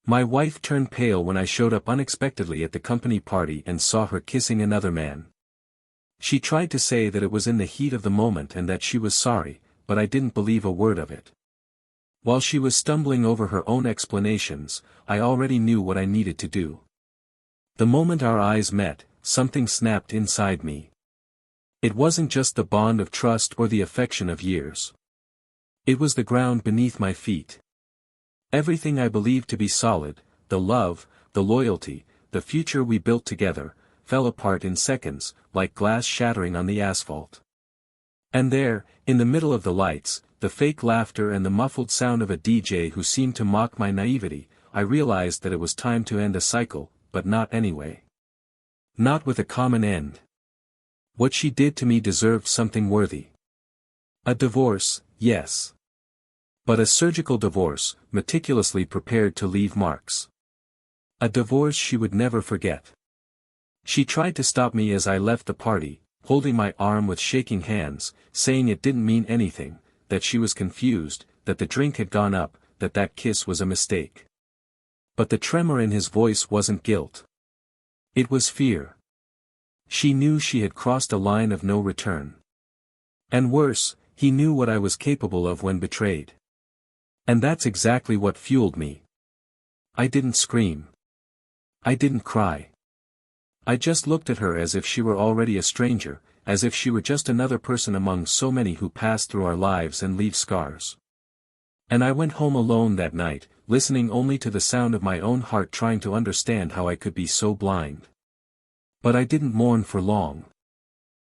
My wife turned pale when I showed up unexpectedly at the company party and saw her kissing another man. She tried to say that it was in the heat of the moment and that she was sorry, but I didn't believe a word of it. While she was stumbling over her own explanations, I already knew what I needed to do. The moment our eyes met, something snapped inside me. It wasn't just the bond of trust or the affection of years. It was the ground beneath my feet. Everything I believed to be solid, the love, the loyalty, the future we built together, fell apart in seconds, like glass shattering on the asphalt. And there, in the middle of the lights, the fake laughter and the muffled sound of a DJ who seemed to mock my naivety, I realized that it was time to end a cycle, but not anyway. Not with a common end. What she did to me deserved something worthy. A divorce, yes. But a surgical divorce, meticulously prepared to leave marks. A divorce she would never forget. She tried to stop me as I left the party, holding my arm with shaking hands, saying it didn't mean anything, that she was confused, that the drink had gone up, that kiss was a mistake. But the tremor in his voice wasn't guilt. It was fear. She knew she had crossed a line of no return. And worse, he knew what I was capable of when betrayed. And that's exactly what fueled me. I didn't scream. I didn't cry. I just looked at her as if she were already a stranger, as if she were just another person among so many who pass through our lives and leave scars. And I went home alone that night, listening only to the sound of my own heart trying to understand how I could be so blind. But I didn't mourn for long.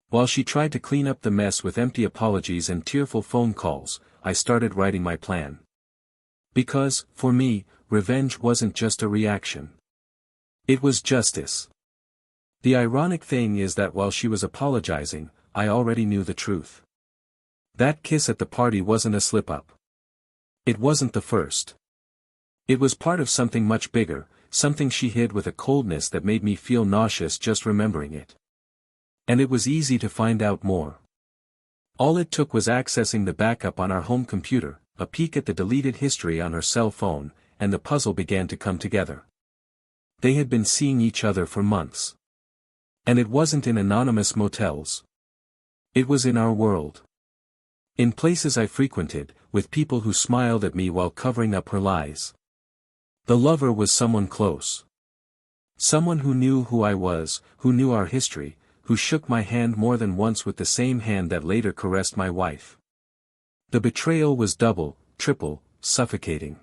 While she tried to clean up the mess with empty apologies and tearful phone calls, I started writing my plan. Because, for me, revenge wasn't just a reaction. It was justice. The ironic thing is that while she was apologizing, I already knew the truth. That kiss at the party wasn't a slip-up. It wasn't the first. It was part of something much bigger, something she hid with a coldness that made me feel nauseous just remembering it. And it was easy to find out more. All it took was accessing the backup on our home computer, a peek at the deleted history on her cell phone, and the puzzle began to come together. They had been seeing each other for months. And it wasn't in anonymous motels. It was in our world. In places I frequented, with people who smiled at me while covering up her lies. The lover was someone close. Someone who knew who I was, who knew our history, who shook my hand more than once with the same hand that later caressed my wife. The betrayal was double, triple, suffocating.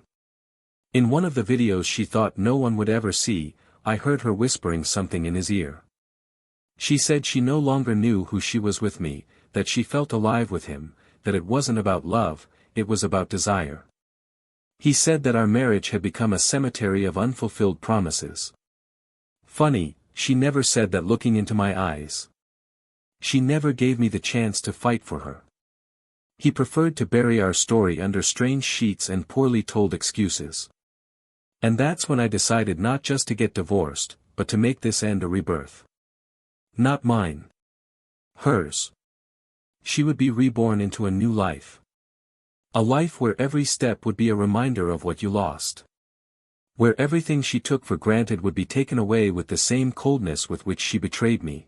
In one of the videos she thought no one would ever see, I heard her whispering something in his ear. She said she no longer knew who she was with me, that she felt alive with him, that it wasn't about love, it was about desire. He said that our marriage had become a cemetery of unfulfilled promises. Funny, she never said that looking into my eyes. She never gave me the chance to fight for her. He preferred to bury our story under strange sheets and poorly told excuses. And that's when I decided not just to get divorced, but to make this end a rebirth. Not mine. Hers. She would be reborn into a new life. A life where every step would be a reminder of what you lost. Where everything she took for granted would be taken away with the same coldness with which she betrayed me.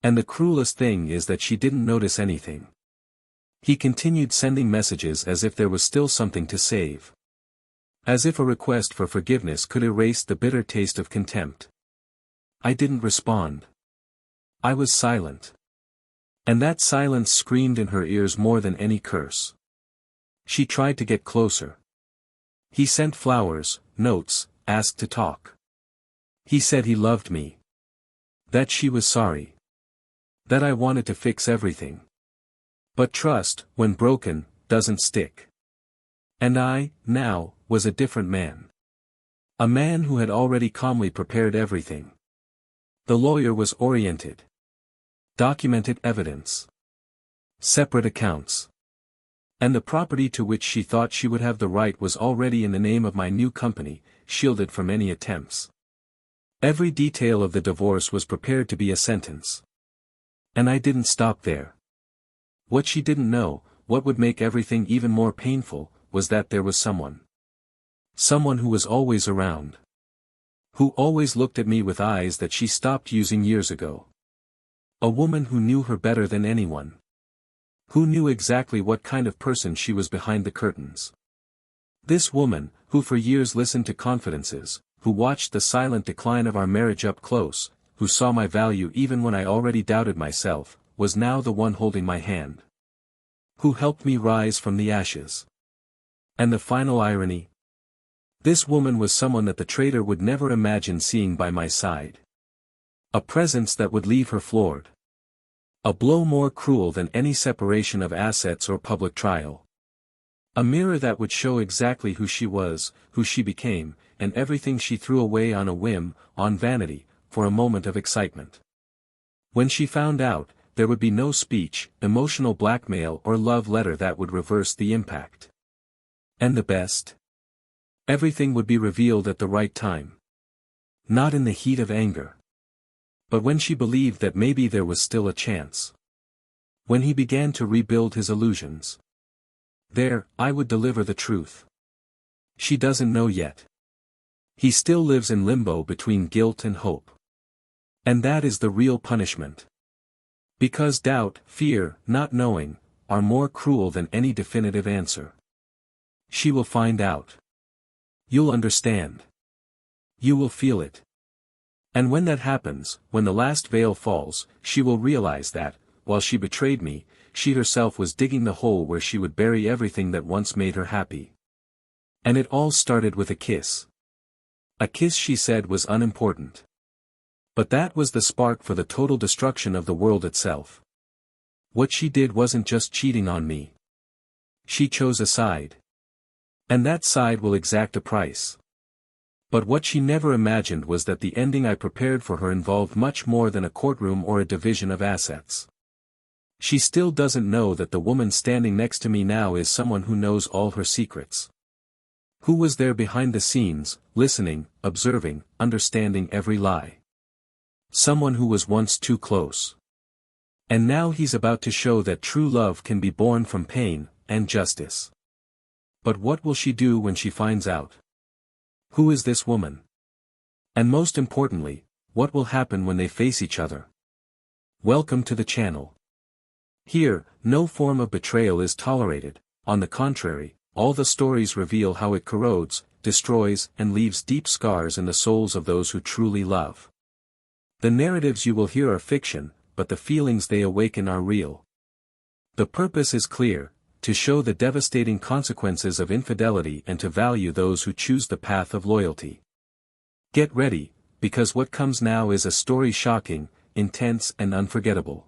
And the cruelest thing is that she didn't notice anything. He continued sending messages as if there was still something to save. As if a request for forgiveness could erase the bitter taste of contempt. I didn't respond. I was silent. And that silence screamed in her ears more than any curse. She tried to get closer. He sent flowers, notes, asked to talk. He said he loved me. That she was sorry. That I wanted to fix everything. But trust, when broken, doesn't stick. And I, now, was a different man. A man who had already calmly prepared everything. The lawyer was oriented. Documented evidence. Separate accounts. And the property to which she thought she would have the right was already in the name of my new company, shielded from any attempts. Every detail of the divorce was prepared to be a sentence. And I didn't stop there. What she didn't know, what would make everything even more painful, was that there was someone. Someone who was always around. Who always looked at me with eyes that she stopped using years ago. A woman who knew her better than anyone. Who knew exactly what kind of person she was behind the curtains. This woman, who for years listened to confidences, who watched the silent decline of our marriage up close, who saw my value even when I already doubted myself, was now the one holding my hand. Who helped me rise from the ashes. And the final irony? This woman was someone that the traitor would never imagine seeing by my side. A presence that would leave her floored. A blow more cruel than any separation of assets or public trial. A mirror that would show exactly who she was, who she became, and everything she threw away on a whim, on vanity, for a moment of excitement. When she found out, there would be no speech, emotional blackmail or love letter that would reverse the impact. And the best? Everything would be revealed at the right time. Not in the heat of anger. But when she believed that maybe there was still a chance. When he began to rebuild his illusions. There, I would deliver the truth. She doesn't know yet. He still lives in limbo between guilt and hope. And that is the real punishment. Because doubt, fear, not knowing, are more cruel than any definitive answer. She will find out. You'll understand. You will feel it. And when that happens, when the last veil falls, she will realize that, while she betrayed me, she herself was digging the hole where she would bury everything that once made her happy. And it all started with a kiss. A kiss she said was unimportant. But that was the spark for the total destruction of the world itself. What she did wasn't just cheating on me. She chose a side. And that side will exact a price. But what she never imagined was that the ending I prepared for her involved much more than a courtroom or a division of assets. She still doesn't know that the woman standing next to me now is someone who knows all her secrets. Who was there behind the scenes, listening, observing, understanding every lie. Someone who was once too close. And now he's about to show that true love can be born from pain, and justice. But what will she do when she finds out? Who is this woman? And most importantly, what will happen when they face each other? Welcome to the channel. Here, no form of betrayal is tolerated, on the contrary, all the stories reveal how it corrodes, destroys, and leaves deep scars in the souls of those who truly love. The narratives you will hear are fiction, but the feelings they awaken are real. The purpose is clear: to show the devastating consequences of infidelity and to value those who choose the path of loyalty. Get ready, because what comes now is a story shocking, intense and unforgettable.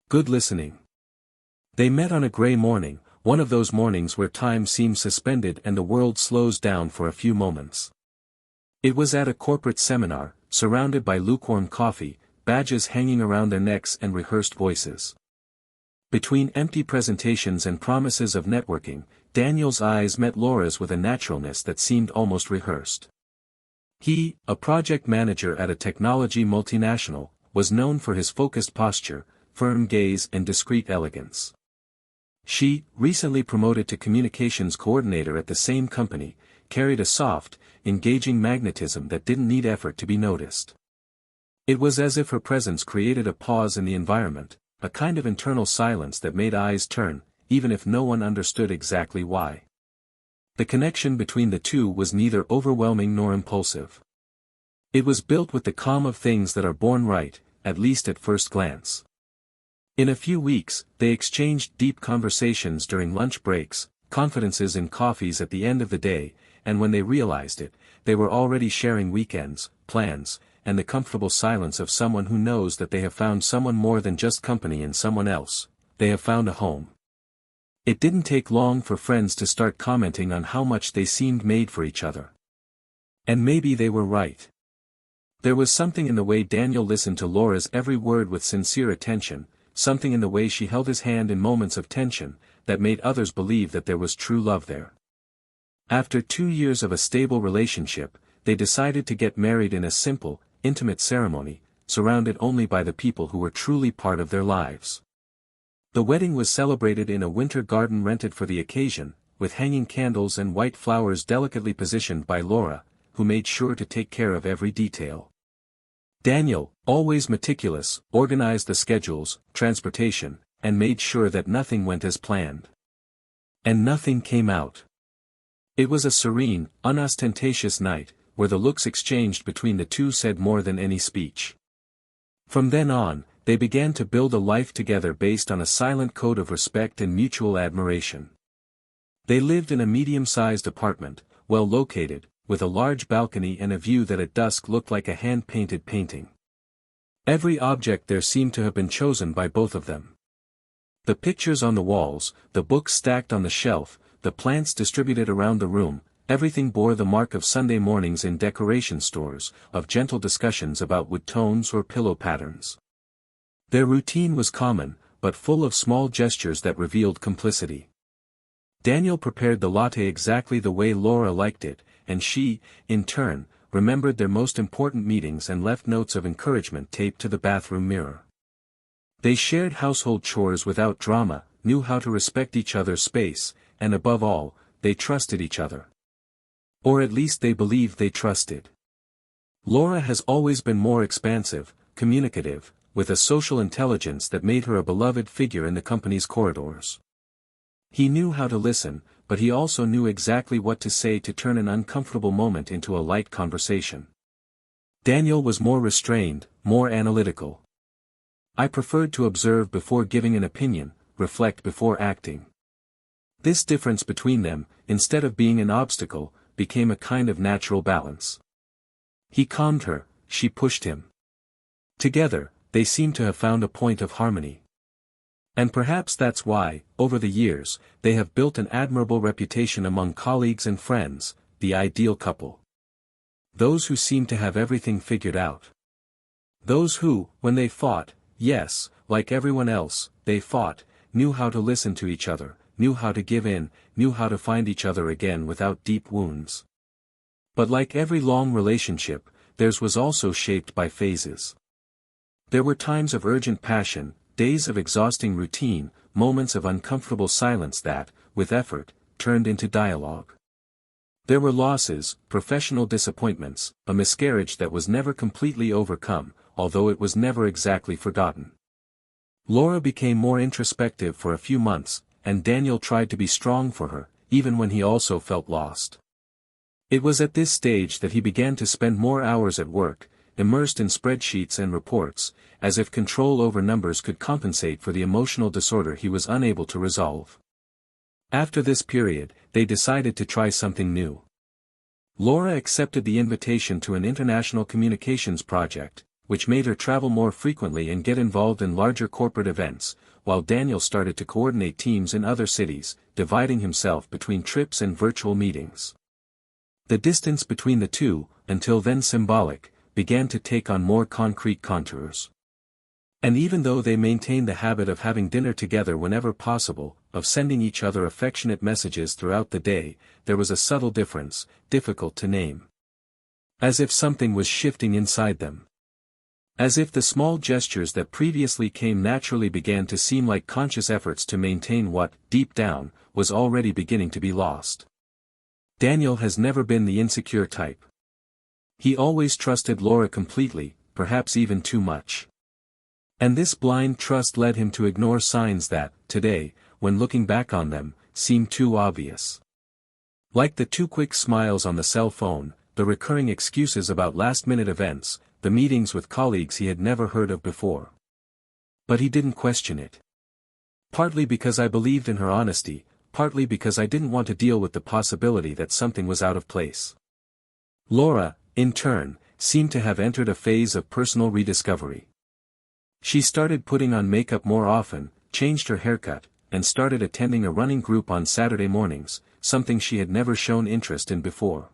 Good listening. They met on a gray morning, one of those mornings where time seems suspended and the world slows down for a few moments. It was at a corporate seminar, surrounded by lukewarm coffee, badges hanging around their necks and rehearsed voices. Between empty presentations and promises of networking, Daniel's eyes met Laura's with a naturalness that seemed almost rehearsed. He, a project manager at a technology multinational, was known for his focused posture, firm gaze and discreet elegance. She, recently promoted to communications coordinator at the same company, carried a soft, engaging magnetism that didn't need effort to be noticed. It was as if her presence created a pause in the environment, a kind of internal silence that made eyes turn, even if no one understood exactly why. The connection between the two was neither overwhelming nor impulsive. It was built with the calm of things that are born right, at least at first glance. In a few weeks, they exchanged deep conversations during lunch breaks, confidences in coffees at the end of the day, and when they realized it, they were already sharing weekends, plans, and the comfortable silence of someone who knows that they have found someone more than just company in someone else. They have found a home. It didn't take long for friends to start commenting on how much they seemed made for each other. And maybe they were right. There was something in the way Daniel listened to Laura's every word with sincere attention, something in the way she held his hand in moments of tension, that made others believe that there was true love there. After 2 years of a stable relationship, they decided to get married in a simple, intimate ceremony, surrounded only by the people who were truly part of their lives. The wedding was celebrated in a winter garden rented for the occasion, with hanging candles and white flowers delicately positioned by Laura, who made sure to take care of every detail. Daniel, always meticulous, organized the schedules, transportation, and made sure that nothing went as planned. And nothing came out. It was a serene, unostentatious night, where the looks exchanged between the two said more than any speech. From then on, they began to build a life together based on a silent code of respect and mutual admiration. They lived in a medium-sized apartment, well located, with a large balcony and a view that at dusk looked like a hand-painted painting. Every object there seemed to have been chosen by both of them. The pictures on the walls, the books stacked on the shelf, the plants distributed around the room, everything bore the mark of Sunday mornings in decoration stores, of gentle discussions about wood tones or pillow patterns. Their routine was common, but full of small gestures that revealed complicity. Daniel prepared the latte exactly the way Laura liked it, and she, in turn, remembered their most important meetings and left notes of encouragement taped to the bathroom mirror. They shared household chores without drama, knew how to respect each other's space, and above all, they trusted each other. Or at least they believed they trusted. Laura has always been more expansive, communicative, with a social intelligence that made her a beloved figure in the company's corridors. He knew how to listen, but he also knew exactly what to say to turn an uncomfortable moment into a light conversation. Daniel was more restrained, more analytical. I preferred to observe before giving an opinion, reflect before acting. This difference between them, instead of being an obstacle, became a kind of natural balance. He calmed her, she pushed him. Together, they seemed to have found a point of harmony. And perhaps that's why, over the years, they have built an admirable reputation among colleagues and friends, the ideal couple. Those who seem to have everything figured out. Those who, when they fought, yes, like everyone else, they fought, knew how to listen to each other, knew how to give in, knew how to find each other again without deep wounds. But like every long relationship, theirs was also shaped by phases. There were times of urgent passion, days of exhausting routine, moments of uncomfortable silence that, with effort, turned into dialogue. There were losses, professional disappointments, a miscarriage that was never completely overcome, although it was never exactly forgotten. Laura became more introspective for a few months, and Daniel tried to be strong for her, even when he also felt lost. It was at this stage that he began to spend more hours at work, immersed in spreadsheets and reports, as if control over numbers could compensate for the emotional disorder he was unable to resolve. After this period, they decided to try something new. Laura accepted the invitation to an international communications project, which made her travel more frequently and get involved in larger corporate events, while Daniel started to coordinate teams in other cities, dividing himself between trips and virtual meetings. The distance between the two, until then symbolic, began to take on more concrete contours. And even though they maintained the habit of having dinner together whenever possible, of sending each other affectionate messages throughout the day, there was a subtle difference, difficult to name. As if something was shifting inside them. As if the small gestures that previously came naturally began to seem like conscious efforts to maintain what, deep down, was already beginning to be lost. Daniel has never been the insecure type. He always trusted Laura completely, perhaps even too much. And this blind trust led him to ignore signs that, today, when looking back on them, seemed too obvious. Like the too quick smiles on the cell phone, the recurring excuses about last-minute events, the meetings with colleagues he had never heard of before. But he didn't question it. Partly because I believed in her honesty, partly because I didn't want to deal with the possibility that something was out of place. Laura, in turn, seemed to have entered a phase of personal rediscovery. She started putting on makeup more often, changed her haircut, and started attending a running group on Saturday mornings, something she had never shown interest in before.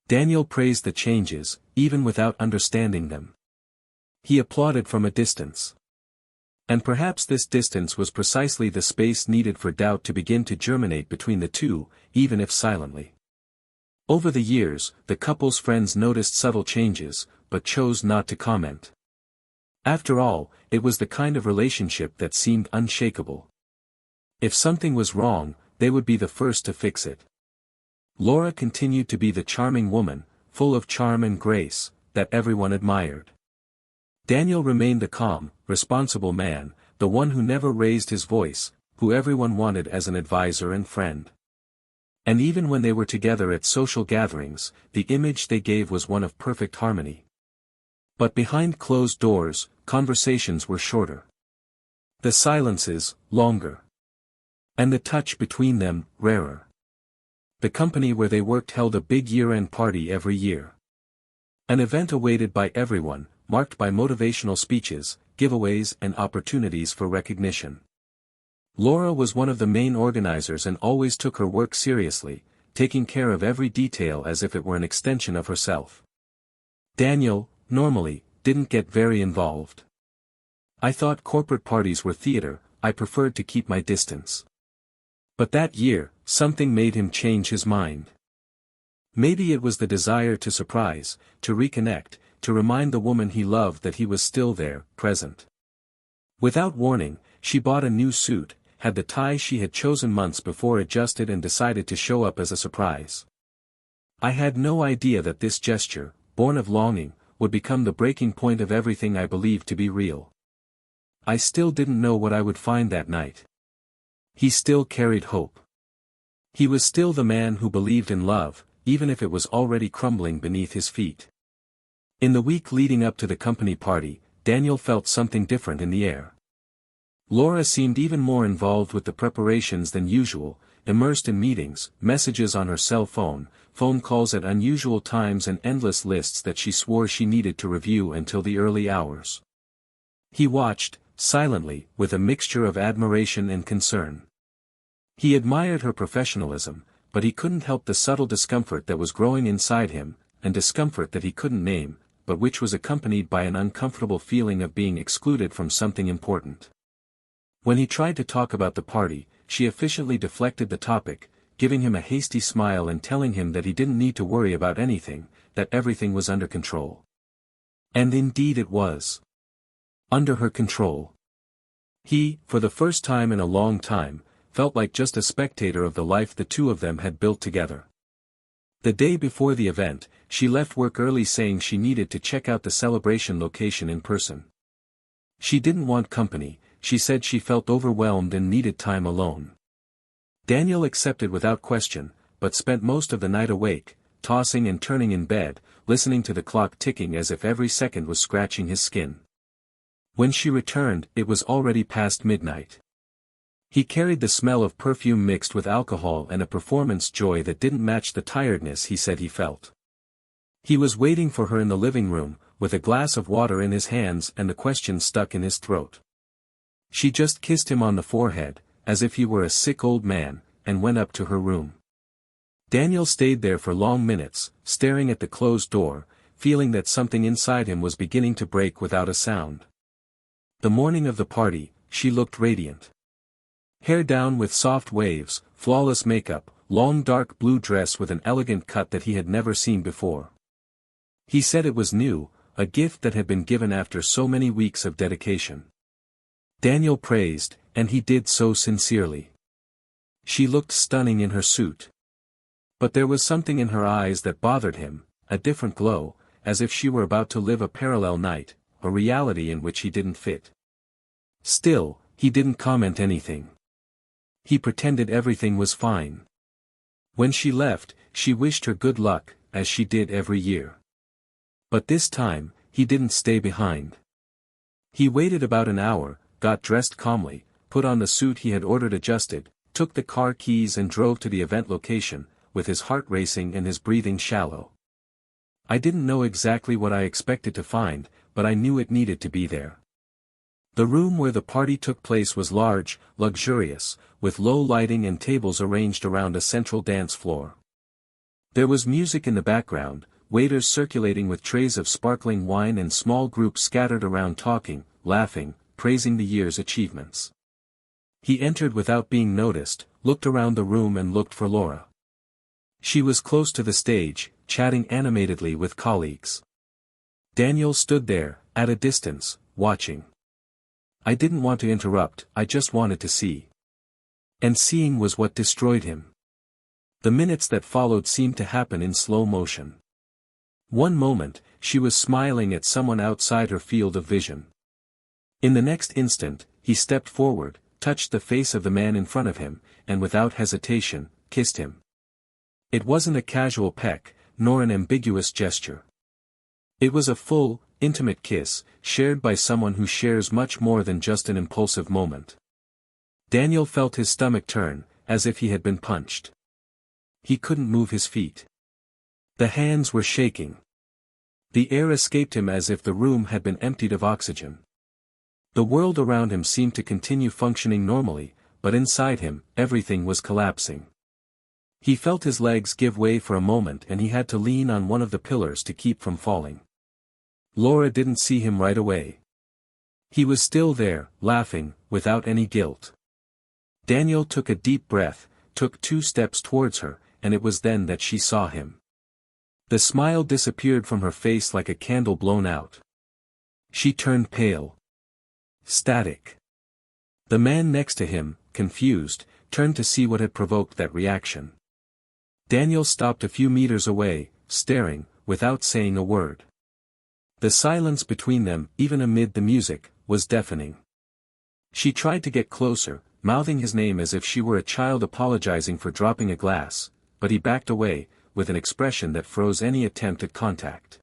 Daniel praised the changes, even without understanding them. He applauded from a distance. And perhaps this distance was precisely the space needed for doubt to begin to germinate between the two, even if silently. Over the years, the couple's friends noticed subtle changes, but chose not to comment. After all, it was the kind of relationship that seemed unshakable. If something was wrong, they would be the first to fix it. Laura continued to be the charming woman, full of charm and grace, that everyone admired. Daniel remained the calm, responsible man, the one who never raised his voice, who everyone wanted as an advisor and friend. And even when they were together at social gatherings, the image they gave was one of perfect harmony. But behind closed doors, conversations were shorter. The silences, longer. And the touch between them, rarer. The company where they worked held a big year-end party every year. An event awaited by everyone, marked by motivational speeches, giveaways and opportunities for recognition. Laura was one of the main organizers and always took her work seriously, taking care of every detail as if it were an extension of herself. Daniel, normally, didn't get very involved. I thought corporate parties were theater, I preferred to keep my distance. But that year, something made him change his mind. Maybe it was the desire to surprise, to reconnect, to remind the woman he loved that he was still there, present. Without warning, she bought a new suit, had the tie she had chosen months before adjusted and decided to show up as a surprise. I had no idea that this gesture, born of longing, would become the breaking point of everything I believed to be real. I still didn't know what I would find that night. He still carried hope. He was still the man who believed in love, even if it was already crumbling beneath his feet. In the week leading up to the company party, Daniel felt something different in the air. Laura seemed even more involved with the preparations than usual, immersed in meetings, messages on her cell phone, phone calls at unusual times and endless lists that she swore she needed to review until the early hours. He watched, silently, with a mixture of admiration and concern. He admired her professionalism, but he couldn't help the subtle discomfort that was growing inside him, and discomfort that he couldn't name, but which was accompanied by an uncomfortable feeling of being excluded from something important. When he tried to talk about the party, she efficiently deflected the topic, giving him a hasty smile and telling him that he didn't need to worry about anything, that everything was under control. And indeed it was. Under her control. He, for the first time in a long time, felt like just a spectator of the life the two of them had built together. The day before the event, she left work early saying she needed to check out the celebration location in person. She didn't want company. She said she felt overwhelmed and needed time alone. Daniel accepted without question, but spent most of the night awake, tossing and turning in bed, listening to the clock ticking as if every second was scratching his skin. When she returned, it was already past midnight. He carried the smell of perfume mixed with alcohol and a performance joy that didn't match the tiredness he said he felt. He was waiting for her in the living room, with a glass of water in his hands and the question stuck in his throat. She just kissed him on the forehead, as if he were a sick old man, and went up to her room. Daniel stayed there for long minutes, staring at the closed door, feeling that something inside him was beginning to break without a sound. The morning of the party, she looked radiant. Hair down with soft waves, flawless makeup, long dark blue dress with an elegant cut that he had never seen before. He said it was new, a gift that had been given after so many weeks of dedication. Daniel praised, and he did so sincerely. She looked stunning in her suit. But there was something in her eyes that bothered him, a different glow, as if she were about to live a parallel night, a reality in which he didn't fit. Still, he didn't comment anything. He pretended everything was fine. When she left, she wished her good luck, as she did every year. But this time, he didn't stay behind. He waited about an hour, got dressed calmly, put on the suit he had ordered adjusted, took the car keys and drove to the event location, with his heart racing and his breathing shallow. I didn't know exactly what I expected to find, but I knew it needed to be there. The room where the party took place was large, luxurious, with low lighting and tables arranged around a central dance floor. There was music in the background, waiters circulating with trays of sparkling wine and small groups scattered around talking, laughing, praising the year's achievements. He entered without being noticed, looked around the room and looked for Laura. She was close to the stage, chatting animatedly with colleagues. Daniel stood there, at a distance, watching. I didn't want to interrupt, I just wanted to see. And seeing was what destroyed him. The minutes that followed seemed to happen in slow motion. One moment, she was smiling at someone outside her field of vision. In the next instant, he stepped forward, touched the face of the man in front of him, and without hesitation, kissed him. It wasn't a casual peck, nor an ambiguous gesture. It was a full, intimate kiss, shared by someone who shares much more than just an impulsive moment. Daniel felt his stomach turn, as if he had been punched. He couldn't move his feet. The hands were shaking. The air escaped him as if the room had been emptied of oxygen. The world around him seemed to continue functioning normally, but inside him, everything was collapsing. He felt his legs give way for a moment and he had to lean on one of the pillars to keep from falling. Laura didn't see him right away. He was still there, laughing, without any guilt. Daniel took a deep breath, took 2 steps towards her, and it was then that she saw him. The smile disappeared from her face like a candle blown out. She turned pale. Static. The man next to him, confused, turned to see what had provoked that reaction. Daniel stopped a few meters away, staring, without saying a word. The silence between them, even amid the music, was deafening. She tried to get closer, mouthing his name as if she were a child apologizing for dropping a glass, but he backed away, with an expression that froze any attempt at contact.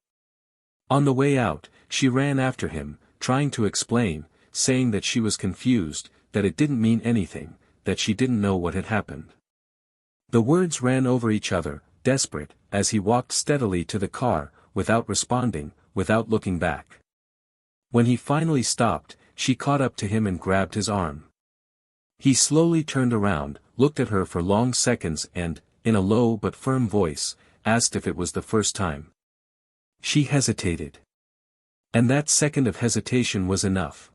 On the way out, she ran after him, trying to explain, saying that she was confused, that it didn't mean anything, that she didn't know what had happened. The words ran over each other, desperate, as he walked steadily to the car, without responding, without looking back. When he finally stopped, she caught up to him and grabbed his arm. He slowly turned around, looked at her for long seconds and, in a low but firm voice, asked if it was the first time. She hesitated. And that second of hesitation was enough.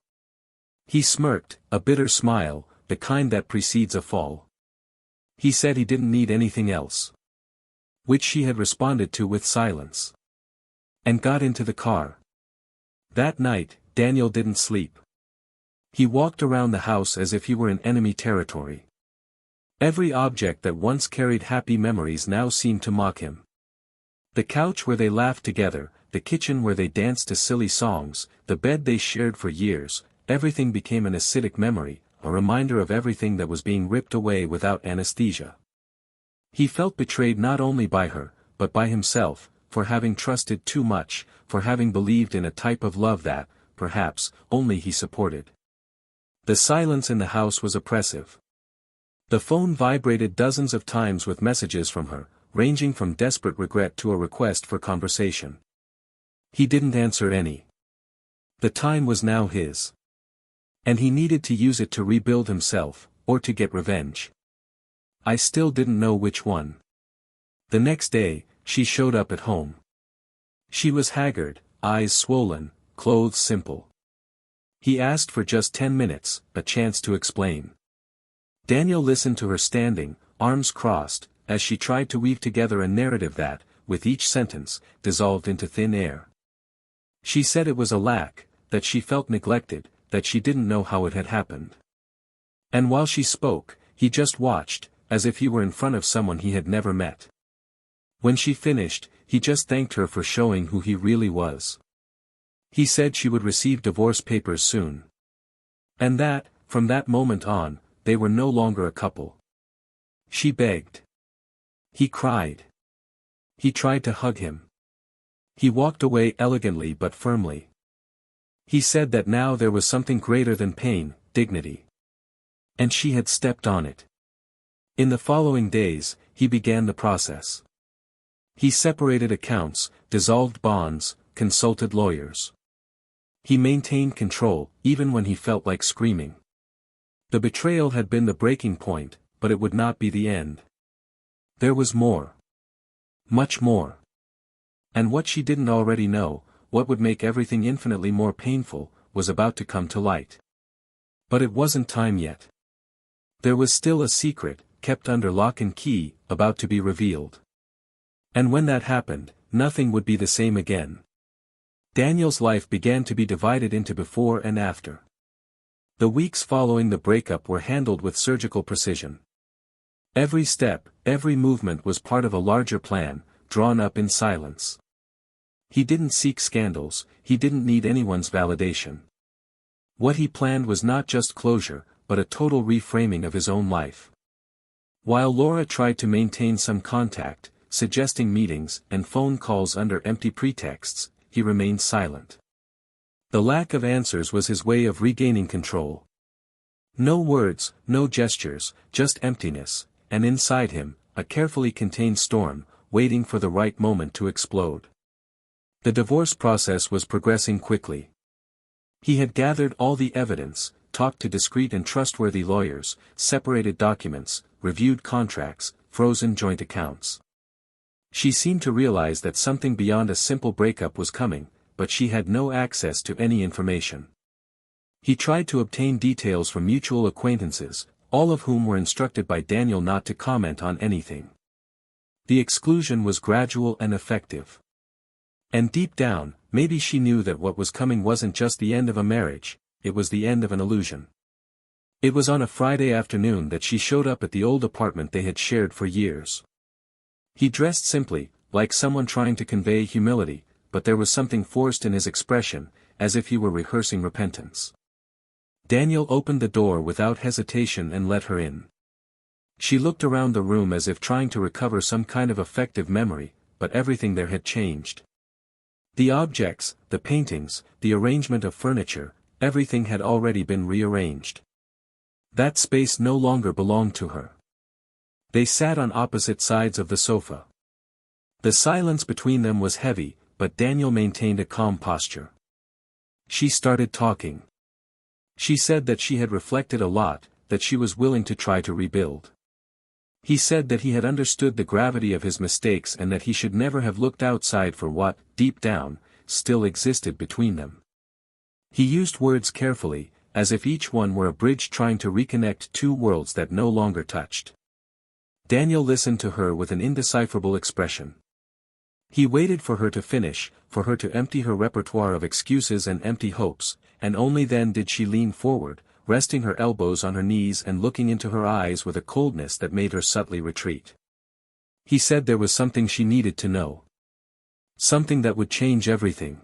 He smirked, a bitter smile, the kind that precedes a fall. He said he didn't need anything else. Which she had responded to with silence. And got into the car. That night, Daniel didn't sleep. He walked around the house as if he were in enemy territory. Every object that once carried happy memories now seemed to mock him. The couch where they laughed together, the kitchen where they danced to silly songs, the bed they shared for years, everything became an acidic memory, a reminder of everything that was being ripped away without anesthesia. He felt betrayed not only by her, but by himself, for having trusted too much, for having believed in a type of love that, perhaps, only he supported. The silence in the house was oppressive. The phone vibrated dozens of times with messages from her, ranging from desperate regret to a request for conversation. He didn't answer any. The time was now his. And he needed to use it to rebuild himself, or to get revenge. I still didn't know which one. The next day, she showed up at home. She was haggard, eyes swollen, clothes simple. He asked for just 10 minutes, a chance to explain. Daniel listened to her standing, arms crossed, as she tried to weave together a narrative that, with each sentence, dissolved into thin air. She said it was a lack, that she felt neglected, that she didn't know how it had happened. And while she spoke, he just watched, as if he were in front of someone he had never met. When she finished, he just thanked her for showing who he really was. He said she would receive divorce papers soon. And that, from that moment on, they were no longer a couple. She begged. He cried. He tried to hug him. He walked away elegantly but firmly. He said that now there was something greater than pain, dignity. And she had stepped on it. In the following days, he began the process. He separated accounts, dissolved bonds, consulted lawyers. He maintained control, even when he felt like screaming. The betrayal had been the breaking point, but it would not be the end. There was more. Much more. And what she didn't already know, what would make everything infinitely more painful, was about to come to light. But it wasn't time yet. There was still a secret, kept under lock and key, about to be revealed. And when that happened, nothing would be the same again. Daniel's life began to be divided into before and after. The weeks following the breakup were handled with surgical precision. Every step, every movement was part of a larger plan, drawn up in silence. He didn't seek scandals, he didn't need anyone's validation. What he planned was not just closure, but a total reframing of his own life. While Laura tried to maintain some contact, suggesting meetings and phone calls under empty pretexts, he remained silent. The lack of answers was his way of regaining control. No words, no gestures, just emptiness, and inside him, a carefully contained storm, waiting for the right moment to explode. The divorce process was progressing quickly. He had gathered all the evidence, talked to discreet and trustworthy lawyers, separated documents, reviewed contracts, frozen joint accounts. She seemed to realize that something beyond a simple breakup was coming, but she had no access to any information. He tried to obtain details from mutual acquaintances, all of whom were instructed by Daniel not to comment on anything. The exclusion was gradual and effective. And deep down, maybe she knew that what was coming wasn't just the end of a marriage, it was the end of an illusion. It was on a Friday afternoon that she showed up at the old apartment they had shared for years. He dressed simply, like someone trying to convey humility, but there was something forced in his expression, as if he were rehearsing repentance. Daniel opened the door without hesitation and let her in. She looked around the room as if trying to recover some kind of effective memory, but everything there had changed. The objects, the paintings, the arrangement of furniture, everything had already been rearranged. That space no longer belonged to her. They sat on opposite sides of the sofa. The silence between them was heavy, but Daniel maintained a calm posture. She started talking. She said that she had reflected a lot, that she was willing to try to rebuild. He said that he had understood the gravity of his mistakes and that he should never have looked outside for what, deep down, still existed between them. He used words carefully, as if each one were a bridge trying to reconnect two worlds that no longer touched. Daniel listened to her with an indecipherable expression. He waited for her to finish, for her to empty her repertoire of excuses and empty hopes, and only then did she lean forward, resting her elbows on her knees and looking into her eyes with a coldness that made her subtly retreat. He said there was something she needed to know. Something that would change everything.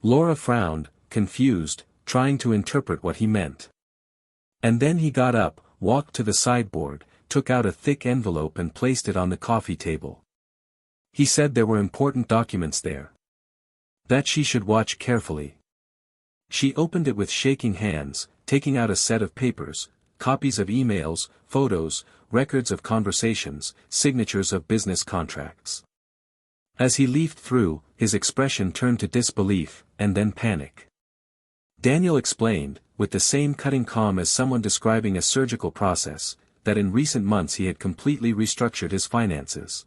Laura frowned, confused, trying to interpret what he meant. And then he got up, walked to the sideboard, took out a thick envelope and placed it on the coffee table. He said there were important documents there. That she should watch carefully. She opened it with shaking hands, taking out a set of papers, copies of emails, photos, records of conversations, signatures of business contracts. As he leafed through, his expression turned to disbelief, and then panic. Daniel explained, with the same cutting calm as someone describing a surgical process, that in recent months he had completely restructured his finances.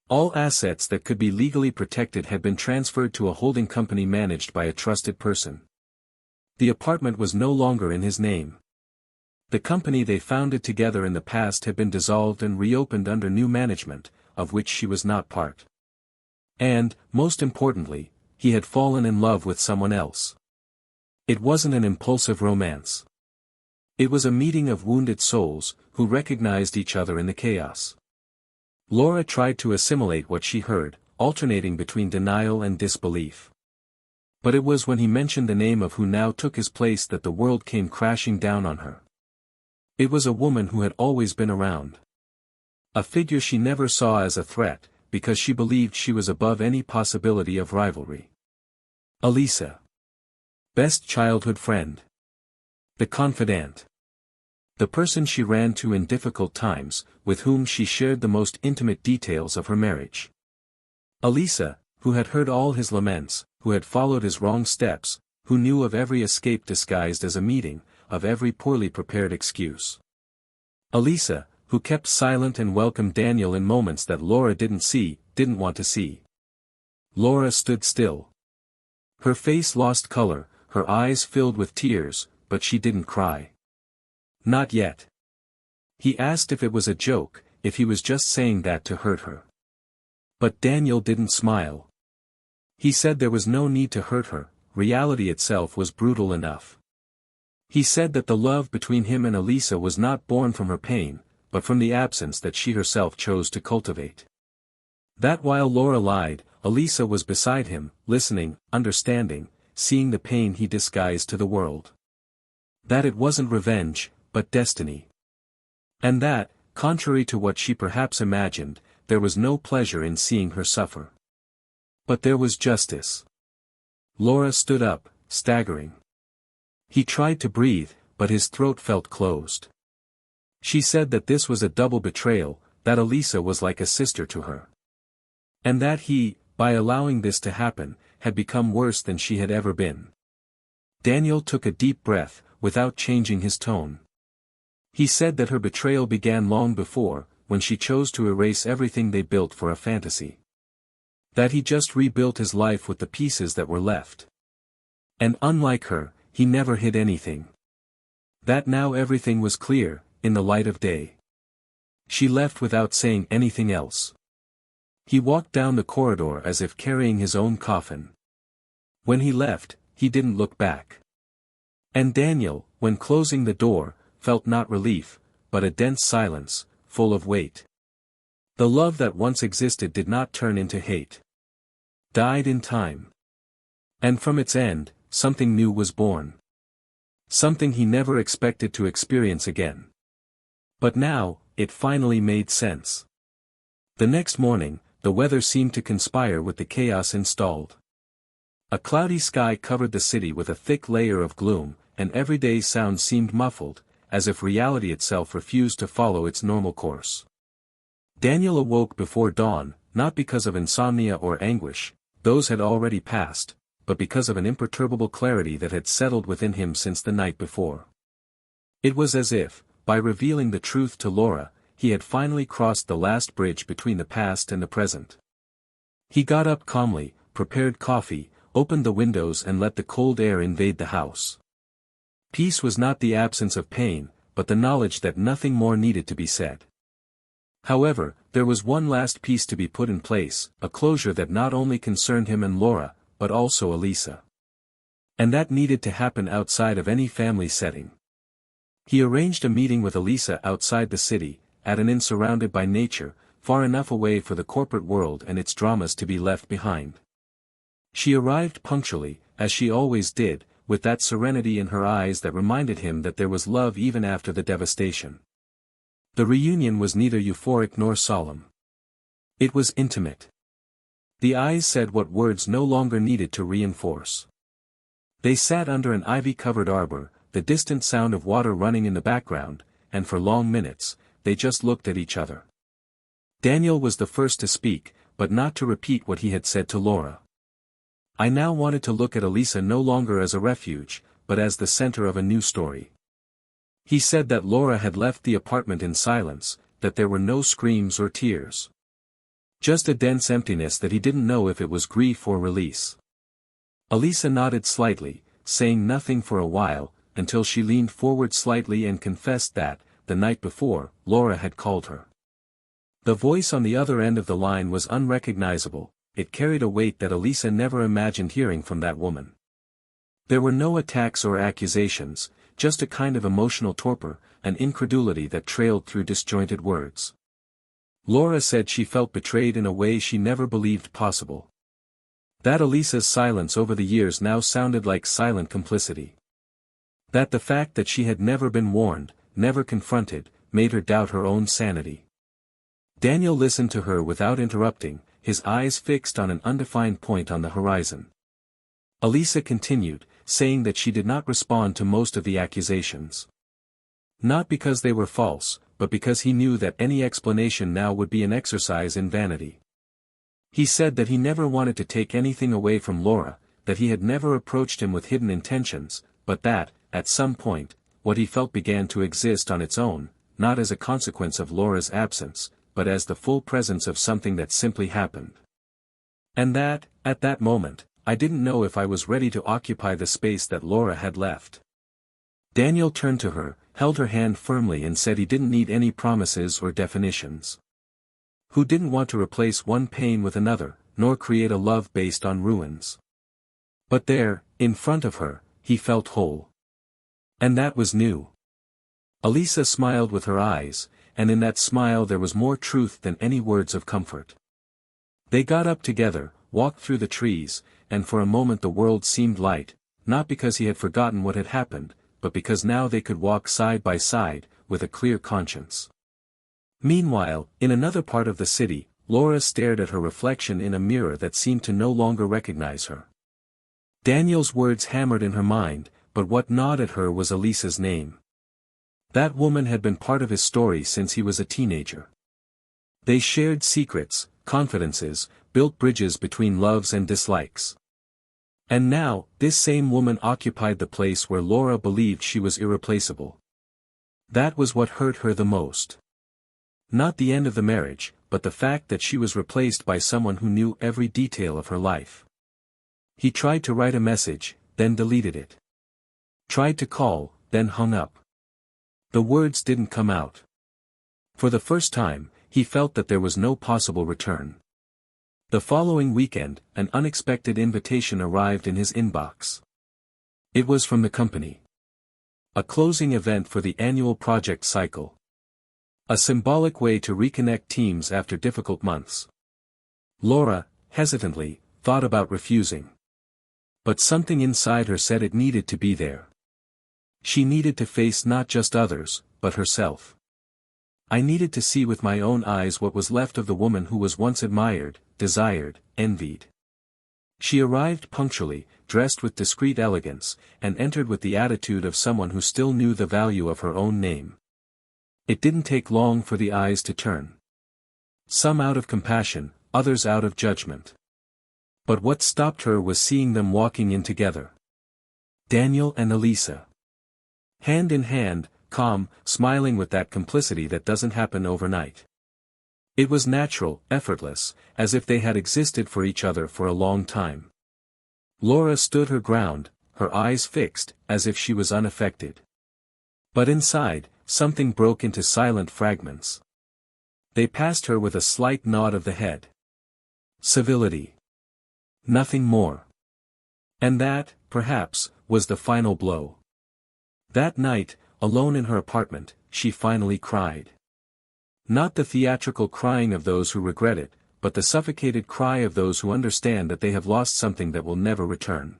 All assets that could be legally protected had been transferred to a holding company managed by a trusted person. The apartment was no longer in his name. The company they founded together in the past had been dissolved and reopened under new management, of which she was not part. And, most importantly, he had fallen in love with someone else. It wasn't an impulsive romance. It was a meeting of wounded souls, who recognized each other in the chaos. Laura tried to assimilate what she heard, alternating between denial and disbelief. But it was when he mentioned the name of who now took his place that the world came crashing down on her. It was a woman who had always been around. A figure she never saw as a threat, because she believed she was above any possibility of rivalry. Elisa. Best childhood friend. The confidant. The person she ran to in difficult times, with whom she shared the most intimate details of her marriage. Elisa, who had heard all his laments, who had followed his wrong steps, who knew of every escape disguised as a meeting, of every poorly prepared excuse. Elisa, who kept silent and welcomed Daniel in moments that Laura didn't want to see. Laura stood still. Her face lost color, her eyes filled with tears, but she didn't cry. Not yet. He asked if it was a joke, if he was just saying that to hurt her. But Daniel didn't smile. He said there was no need to hurt her, reality itself was brutal enough. He said that the love between him and Elisa was not born from her pain, but from the absence that she herself chose to cultivate. That while Laura lied, Elisa was beside him, listening, understanding, seeing the pain he disguised to the world. That it wasn't revenge, but destiny. And that, contrary to what she perhaps imagined, there was no pleasure in seeing her suffer. But there was justice. Laura stood up, staggering. He tried to breathe, but his throat felt closed. She said that this was a double betrayal, that Elisa was like a sister to her. And that he, by allowing this to happen, had become worse than she had ever been. Daniel took a deep breath, without changing his tone. He said that her betrayal began long before, when she chose to erase everything they built for a fantasy. That he just rebuilt his life with the pieces that were left. And unlike her, he never hid anything. That now everything was clear, in the light of day. She left without saying anything else. He walked down the corridor as if carrying his own coffin. When he left, he didn't look back. And Daniel, when closing the door, felt not relief, but a dense silence, full of weight. The love that once existed did not turn into hate. Died in time. And from its end, something new was born. Something he never expected to experience again. But now, it finally made sense. The next morning, the weather seemed to conspire with the chaos installed. A cloudy sky covered the city with a thick layer of gloom, and everyday sounds seemed muffled, as if reality itself refused to follow its normal course. Daniel awoke before dawn, not because of insomnia or anguish, those had already passed, but because of an imperturbable clarity that had settled within him since the night before. It was as if, by revealing the truth to Laura, he had finally crossed the last bridge between the past and the present. He got up calmly, prepared coffee, opened the windows and let the cold air invade the house. Peace was not the absence of pain, but the knowledge that nothing more needed to be said. However, there was one last piece to be put in place, a closure that not only concerned him and Laura, but also Elisa. And that needed to happen outside of any family setting. He arranged a meeting with Elisa outside the city, at an inn surrounded by nature, far enough away for the corporate world and its dramas to be left behind. She arrived punctually, as she always did, with that serenity in her eyes that reminded him that there was love even after the devastation. The reunion was neither euphoric nor solemn. It was intimate. The eyes said what words no longer needed to reinforce. They sat under an ivy-covered arbor, the distant sound of water running in the background, and for long minutes, they just looked at each other. Daniel was the first to speak, but not to repeat what he had said to Laura. I now wanted to look at Elisa no longer as a refuge, but as the center of a new story. He said that Laura had left the apartment in silence, that there were no screams or tears. Just a dense emptiness that he didn't know if it was grief or release. Elisa nodded slightly, saying nothing for a while, until she leaned forward slightly and confessed that, the night before, Laura had called her. The voice on the other end of the line was unrecognizable, it carried a weight that Elisa never imagined hearing from that woman. There were no attacks or accusations, just a kind of emotional torpor, an incredulity that trailed through disjointed words. Laura said she felt betrayed in a way she never believed possible. That Elisa's silence over the years now sounded like silent complicity. That the fact that she had never been warned, never confronted, made her doubt her own sanity. Daniel listened to her without interrupting, his eyes fixed on an undefined point on the horizon. Elisa continued, saying that she did not respond to most of the accusations. Not because they were false, but because he knew that any explanation now would be an exercise in vanity. He said that he never wanted to take anything away from Laura, that he had never approached him with hidden intentions, but that, at some point, what he felt began to exist on its own, not as a consequence of Laura's absence, but as the full presence of something that simply happened. And that, at that moment, I didn't know if I was ready to occupy the space that Laura had left. Daniel turned to her, held her hand firmly and said he didn't need any promises or definitions. Who didn't want to replace one pain with another, nor create a love based on ruins. But there, in front of her, he felt whole. And that was new. Elisa smiled with her eyes, and in that smile there was more truth than any words of comfort. They got up together, walked through the trees, and for a moment the world seemed light, not because he had forgotten what had happened, but because now they could walk side by side, with a clear conscience. Meanwhile, in another part of the city, Laura stared at her reflection in a mirror that seemed to no longer recognize her. Daniel's words hammered in her mind, but what gnawed at her was Elisa's name. That woman had been part of his story since he was a teenager. They shared secrets, confidences, built bridges between loves and dislikes. And now, this same woman occupied the place where Laura believed she was irreplaceable. That was what hurt her the most. Not the end of the marriage, but the fact that she was replaced by someone who knew every detail of her life. He tried to write a message, then deleted it. Tried to call, then hung up. The words didn't come out. For the first time, he felt that there was no possible return. The following weekend, an unexpected invitation arrived in his inbox. It was from the company. A closing event for the annual project cycle. A symbolic way to reconnect teams after difficult months. Laura, hesitantly, thought about refusing. But something inside her said it needed to be there. She needed to face not just others, but herself. I needed to see with my own eyes what was left of the woman who was once admired, desired, envied. She arrived punctually, dressed with discreet elegance, and entered with the attitude of someone who still knew the value of her own name. It didn't take long for the eyes to turn. Some out of compassion, others out of judgment. But what stopped her was seeing them walking in together. Daniel and Elisa. Hand in hand, calm, smiling with that complicity that doesn't happen overnight. It was natural, effortless, as if they had existed for each other for a long time. Laura stood her ground, her eyes fixed, as if she was unaffected. But inside, something broke into silent fragments. They passed her with a slight nod of the head. Civility. Nothing more. And that, perhaps, was the final blow. That night, alone in her apartment, she finally cried. Not the theatrical crying of those who regret it, but the suffocated cry of those who understand that they have lost something that will never return.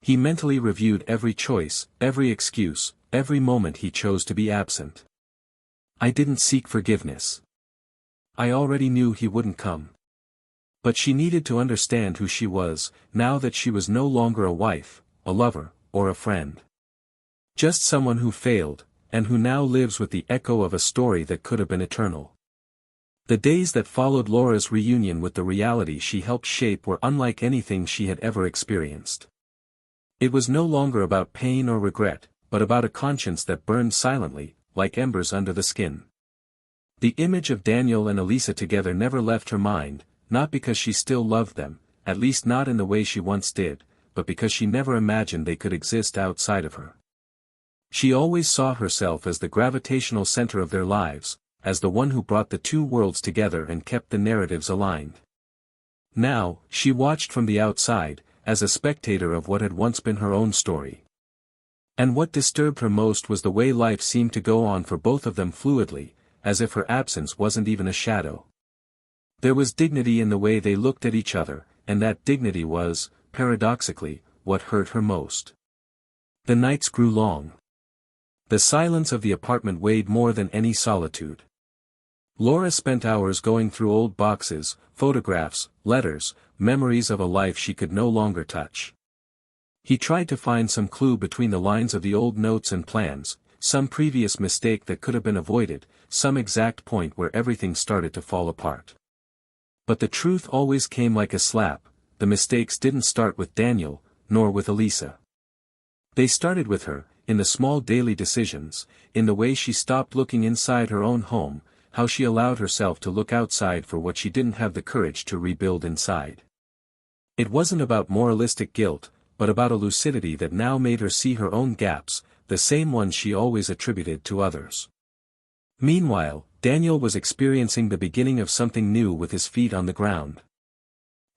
He mentally reviewed every choice, every excuse, every moment he chose to be absent. I didn't seek forgiveness. I already knew he wouldn't come. But she needed to understand who she was, now that she was no longer a wife, a lover, or a friend. Just someone who failed, and who now lives with the echo of a story that could have been eternal. The days that followed Laura's reunion with the reality she helped shape were unlike anything she had ever experienced. It was no longer about pain or regret, but about a conscience that burned silently, like embers under the skin. The image of Daniel and Elisa together never left her mind, not because she still loved them, at least not in the way she once did, but because she never imagined they could exist outside of her. She always saw herself as the gravitational center of their lives, as the one who brought the two worlds together and kept the narratives aligned. Now, she watched from the outside, as a spectator of what had once been her own story. And what disturbed her most was the way life seemed to go on for both of them fluidly, as if her absence wasn't even a shadow. There was dignity in the way they looked at each other, and that dignity was, paradoxically, what hurt her most. The nights grew long. The silence of the apartment weighed more than any solitude. Laura spent hours going through old boxes, photographs, letters, memories of a life she could no longer touch. He tried to find some clue between the lines of the old notes and plans, some previous mistake that could have been avoided, some exact point where everything started to fall apart. But the truth always came like a slap. The mistakes didn't start with Daniel, nor with Elisa. They started with her, in the small daily decisions, in the way she stopped looking inside her own home, how she allowed herself to look outside for what she didn't have the courage to rebuild inside. It wasn't about moralistic guilt, but about a lucidity that now made her see her own gaps, the same ones she always attributed to others. Meanwhile, Daniel was experiencing the beginning of something new with his feet on the ground.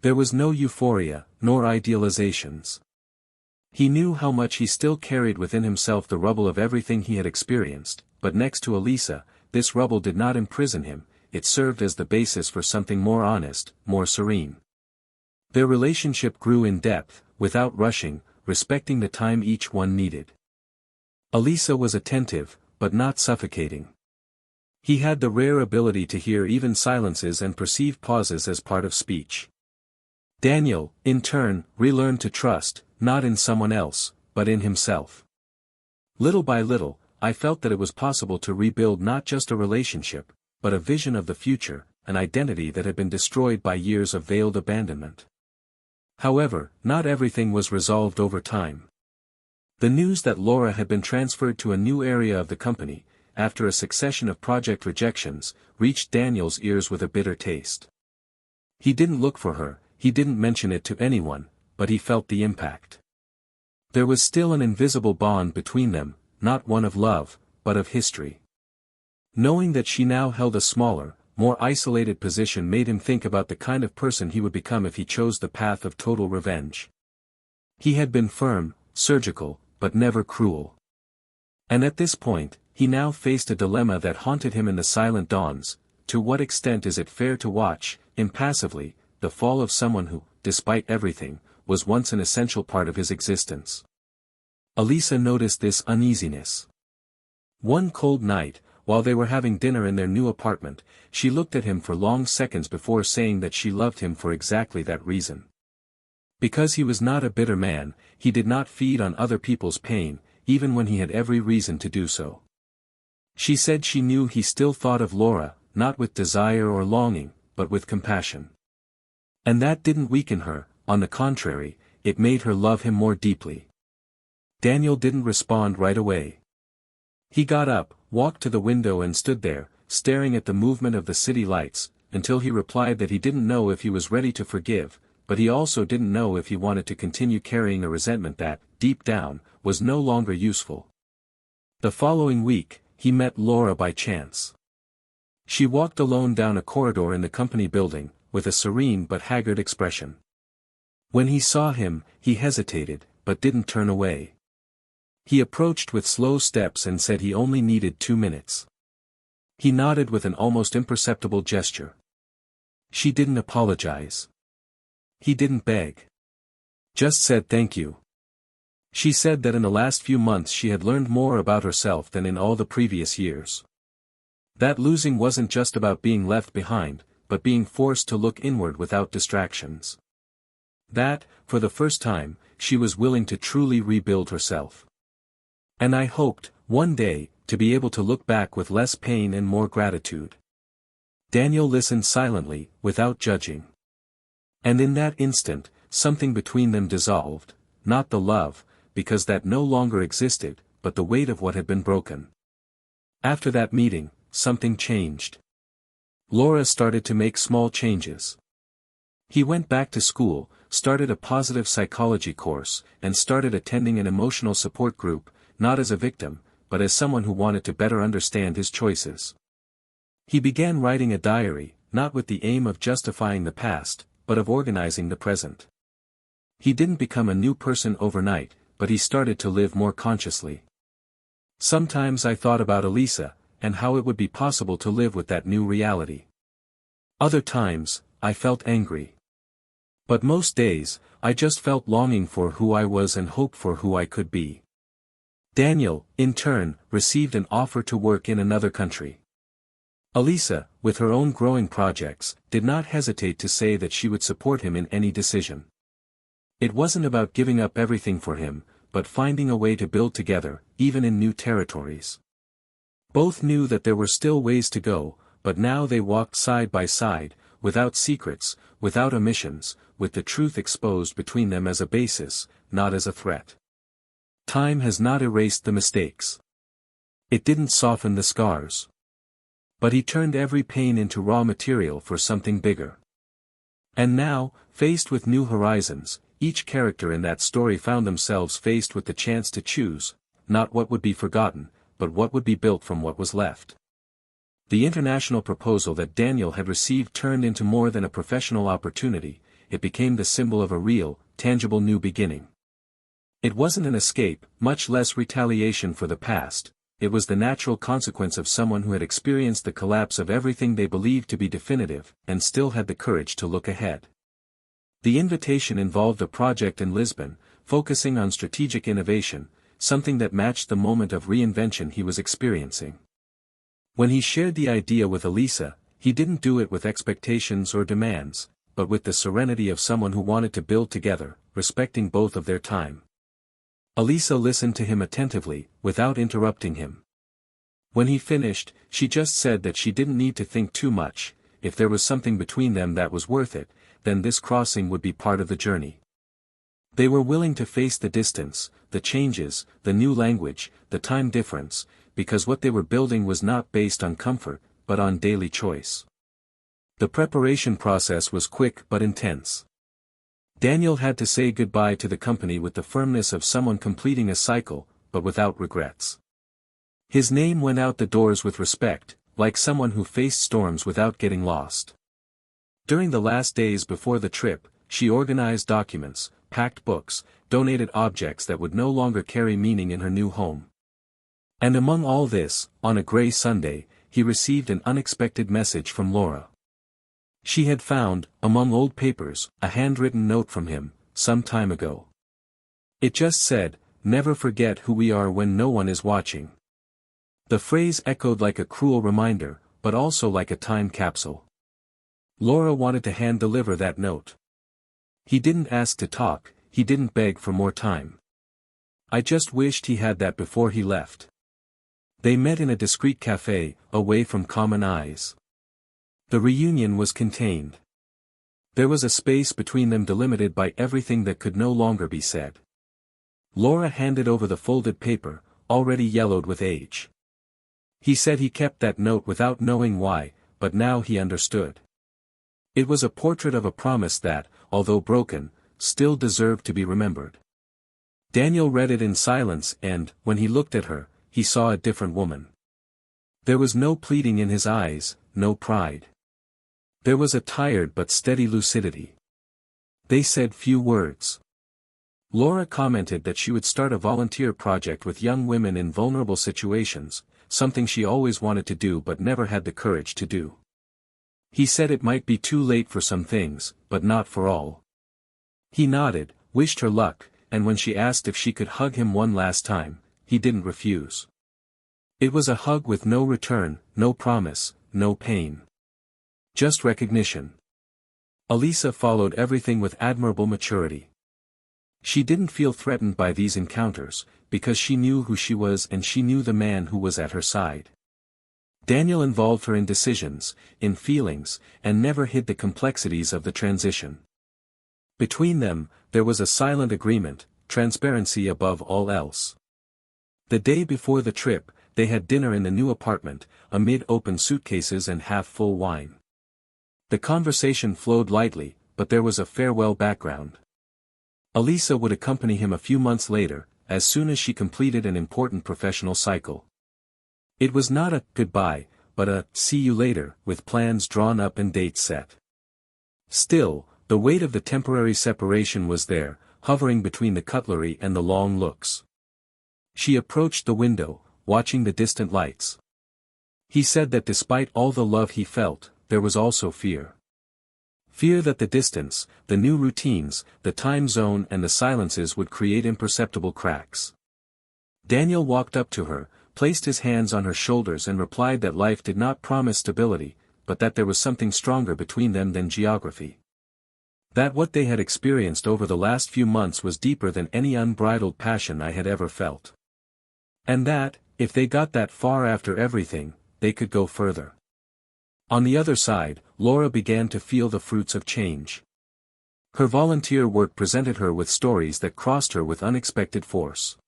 There was no euphoria, nor idealizations. He knew how much he still carried within himself the rubble of everything he had experienced, but next to Elisa, this rubble did not imprison him, it served as the basis for something more honest, more serene. Their relationship grew in depth, without rushing, respecting the time each one needed. Elisa was attentive, but not suffocating. He had the rare ability to hear even silences and perceive pauses as part of speech. Daniel, in turn, relearned to trust, not in someone else, but in himself. Little by little, I felt that it was possible to rebuild not just a relationship, but a vision of the future, an identity that had been destroyed by years of veiled abandonment. However, not everything was resolved over time. The news that Laura had been transferred to a new area of the company, after a succession of project rejections, reached Daniel's ears with a bitter taste. He didn't look for her, he didn't mention it to anyone, but he felt the impact. There was still an invisible bond between them, not one of love, but of history. Knowing that she now held a smaller, more isolated position made him think about the kind of person he would become if he chose the path of total revenge. He had been firm, surgical, but never cruel. And at this point, he now faced a dilemma that haunted him in the silent dawns: to what extent is it fair to watch, impassively, the fall of someone who, despite everything, was once an essential part of his existence? Elisa noticed this uneasiness. One cold night, while they were having dinner in their new apartment, she looked at him for long seconds before saying that she loved him for exactly that reason. Because he was not a bitter man, he did not feed on other people's pain, even when he had every reason to do so. She said she knew he still thought of Laura, not with desire or longing, but with compassion. And that didn't weaken her, on the contrary, it made her love him more deeply. Daniel didn't respond right away. He got up, walked to the window and stood there, staring at the movement of the city lights, until he replied that he didn't know if he was ready to forgive, but he also didn't know if he wanted to continue carrying a resentment that, deep down, was no longer useful. The following week, he met Laura by chance. She walked alone down a corridor in the company building, with a serene but haggard expression. When he saw him, he hesitated, but didn't turn away. He approached with slow steps and said he only needed 2 minutes. He nodded with an almost imperceptible gesture. She didn't apologize. He didn't beg. Just said thank you. She said that in the last few months she had learned more about herself than in all the previous years. That losing wasn't just about being left behind, but being forced to look inward without distractions. That, for the first time, she was willing to truly rebuild herself. And I hoped, one day, to be able to look back with less pain and more gratitude. Daniel listened silently, without judging. And in that instant, something between them dissolved, not the love, because that no longer existed, but the weight of what had been broken. After that meeting, something changed. Laura started to make small changes. He went back to school, started a positive psychology course, and started attending an emotional support group, not as a victim, but as someone who wanted to better understand his choices. He began writing a diary, not with the aim of justifying the past, but of organizing the present. He didn't become a new person overnight, but he started to live more consciously. Sometimes I thought about Elisa, and how it would be possible to live with that new reality. Other times, I felt angry. But most days, I just felt longing for who I was and hope for who I could be. Daniel, in turn, received an offer to work in another country. Elisa, with her own growing projects, did not hesitate to say that she would support him in any decision. It wasn't about giving up everything for him, but finding a way to build together, even in new territories. Both knew that there were still ways to go, but now they walked side by side, without secrets, without omissions, with the truth exposed between them as a basis, not as a threat. Time has not erased the mistakes. It didn't soften the scars. But he turned every pain into raw material for something bigger. And now, faced with new horizons, each character in that story found themselves faced with the chance to choose, not what would be forgotten, but what would be built from what was left. The international proposal that Daniel had received turned into more than a professional opportunity, it became the symbol of a real, tangible new beginning. It wasn't an escape, much less retaliation for the past. It was the natural consequence of someone who had experienced the collapse of everything they believed to be definitive, and still had the courage to look ahead. The invitation involved a project in Lisbon, focusing on strategic innovation, something that matched the moment of reinvention he was experiencing. When he shared the idea with Elisa, he didn't do it with expectations or demands, but with the serenity of someone who wanted to build together, respecting both of their time. Elisa listened to him attentively, without interrupting him. When he finished, she just said that she didn't need to think too much. If there was something between them that was worth it, then this crossing would be part of the journey. They were willing to face the distance, the changes, the new language, the time difference, because what they were building was not based on comfort, but on daily choice. The preparation process was quick but intense. Daniel had to say goodbye to the company with the firmness of someone completing a cycle, but without regrets. His name went out the doors with respect, like someone who faced storms without getting lost. During the last days before the trip, she organized documents, packed books, donated objects that would no longer carry meaning in her new home. And among all this, on a gray Sunday, he received an unexpected message from Laura. She had found, among old papers, a handwritten note from him, some time ago. It just said, "Never forget who we are when no one is watching." The phrase echoed like a cruel reminder, but also like a time capsule. Laura wanted to hand-deliver that note. He didn't ask to talk, he didn't beg for more time. I just wished he had that before he left. They met in a discreet cafe, away from common eyes. The reunion was contained. There was a space between them delimited by everything that could no longer be said. Laura handed over the folded paper, already yellowed with age. He said he kept that note without knowing why, but now he understood. It was a portrait of a promise that, although broken, still deserved to be remembered. Daniel read it in silence and, when he looked at her, he saw a different woman. There was no pleading in his eyes, no pride. There was a tired but steady lucidity. They said few words. Laura commented that she would start a volunteer project with young women in vulnerable situations, something she always wanted to do but never had the courage to do. He said it might be too late for some things, but not for all. He nodded, wished her luck, and when she asked if she could hug him one last time, he didn't refuse. It was a hug with no return, no promise, no pain. Just recognition. Elisa followed everything with admirable maturity. She didn't feel threatened by these encounters, because she knew who she was and she knew the man who was at her side. Daniel involved her in decisions, in feelings, and never hid the complexities of the transition. Between them, there was a silent agreement, transparency above all else. The day before the trip, they had dinner in the new apartment, amid open suitcases and half-full wine. The conversation flowed lightly, but there was a farewell background. Elisa would accompany him a few months later, as soon as she completed an important professional cycle. It was not a goodbye, but a see you later, with plans drawn up and dates set. Still, the weight of the temporary separation was there, hovering between the cutlery and the long looks. She approached the window, watching the distant lights. He said that despite all the love he felt, there was also fear. Fear that the distance, the new routines, the time zone and the silences would create imperceptible cracks. Daniel walked up to her, placed his hands on her shoulders and replied that life did not promise stability, but that there was something stronger between them than geography. That what they had experienced over the last few months was deeper than any unbridled passion I had ever felt. And that, if they got that far after everything, they could go further. On the other side, Laura began to feel the fruits of change. Her volunteer work presented her with stories that crossed her with unexpected force.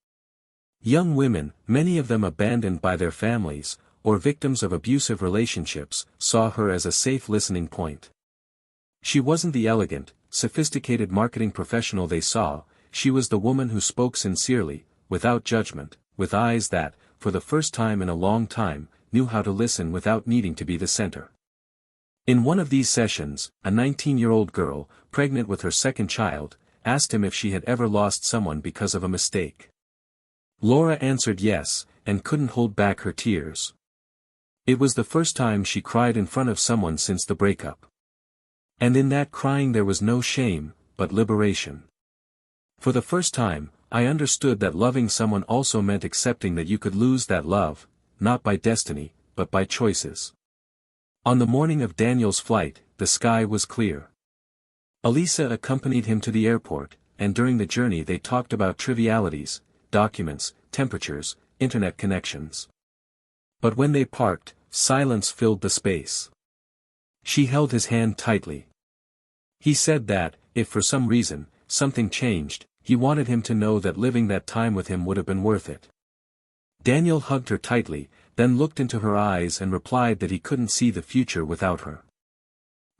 Young women, many of them abandoned by their families, or victims of abusive relationships, saw her as a safe listening point. She wasn't the elegant, sophisticated marketing professional they saw, she was the woman who spoke sincerely, without judgment, with eyes that, for the first time in a long time, knew how to listen without needing to be the center. In one of these sessions, a 19-year-old girl, pregnant with her second child, asked him if she had ever lost someone because of a mistake. Laura answered yes, and couldn't hold back her tears. It was the first time she cried in front of someone since the breakup. And in that crying there was no shame, but liberation. For the first time, I understood that loving someone also meant accepting that you could lose that love, not by destiny, but by choices. On the morning of Daniel's flight, the sky was clear. Elisa accompanied him to the airport, and during the journey they talked about trivialities, documents, temperatures, internet connections. But when they parked, silence filled the space. She held his hand tightly. He said that, if for some reason, something changed, he wanted him to know that living that time with him would have been worth it. Daniel hugged her tightly, then looked into her eyes and replied that he couldn't see the future without her.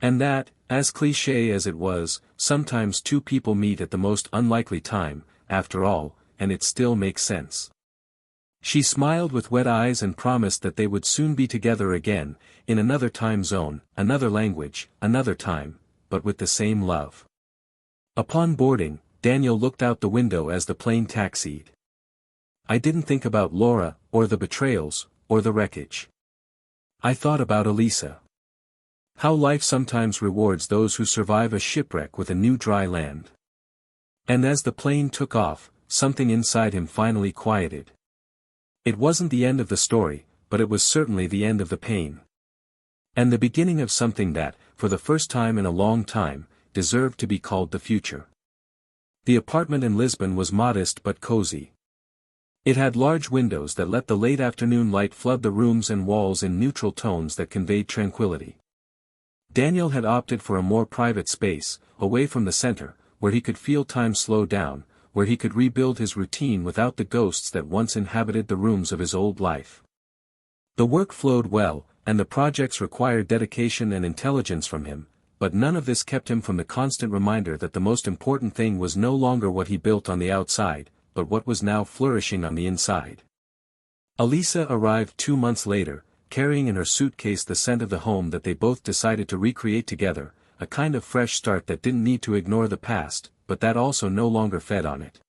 And that, as cliché as it was, sometimes two people meet at the most unlikely time, after all, and it still makes sense. She smiled with wet eyes and promised that they would soon be together again, in another time zone, another language, another time, but with the same love. Upon boarding, Daniel looked out the window as the plane taxied. I didn't think about Laura, or the betrayals, or the wreckage. I thought about Elisa. How life sometimes rewards those who survive a shipwreck with a new dry land. And as the plane took off, something inside him finally quieted. It wasn't the end of the story, but it was certainly the end of the pain. And the beginning of something that, for the first time in a long time, deserved to be called the future. The apartment in Lisbon was modest but cozy. It had large windows that let the late afternoon light flood the rooms and walls in neutral tones that conveyed tranquility. Daniel had opted for a more private space, away from the center, where he could feel time slow down, where he could rebuild his routine without the ghosts that once inhabited the rooms of his old life. The work flowed well, and the projects required dedication and intelligence from him, but none of this kept him from the constant reminder that the most important thing was no longer what he built on the outside, but what was now flourishing on the inside. Elisa arrived 2 months later, carrying in her suitcase the scent of the home that they both decided to recreate together, a kind of fresh start that didn't need to ignore the past, but that also no longer fed on it.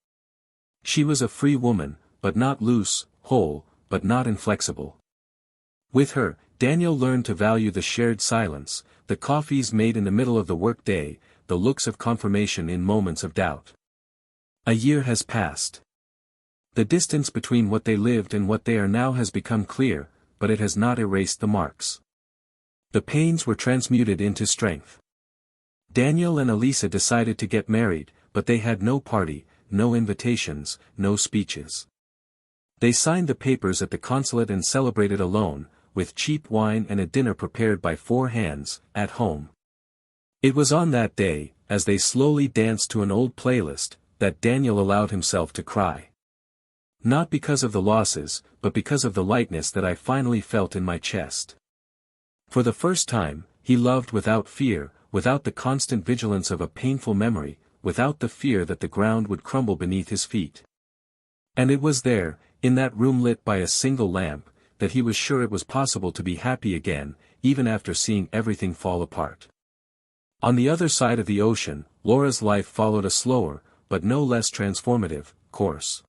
She was a free woman, but not loose, whole, but not inflexible. With her, Daniel learned to value the shared silence, the coffees made in the middle of the workday, the looks of confirmation in moments of doubt. A year has passed. The distance between what they lived and what they are now has become clear, but it has not erased the marks. The pains were transmuted into strength. Daniel and Elisa decided to get married, but they had no party, no invitations, no speeches. They signed the papers at the consulate and celebrated alone, with cheap wine and a dinner prepared by 4 hands, at home. It was on that day, as they slowly danced to an old playlist, that Daniel allowed himself to cry. Not because of the losses, but because of the lightness that I finally felt in my chest. For the first time, he loved without fear, without the constant vigilance of a painful memory, without the fear that the ground would crumble beneath his feet. And it was there, in that room lit by a single lamp, that he was sure it was possible to be happy again, even after seeing everything fall apart. On the other side of the ocean, Laura's life followed a slower, but no less transformative, course.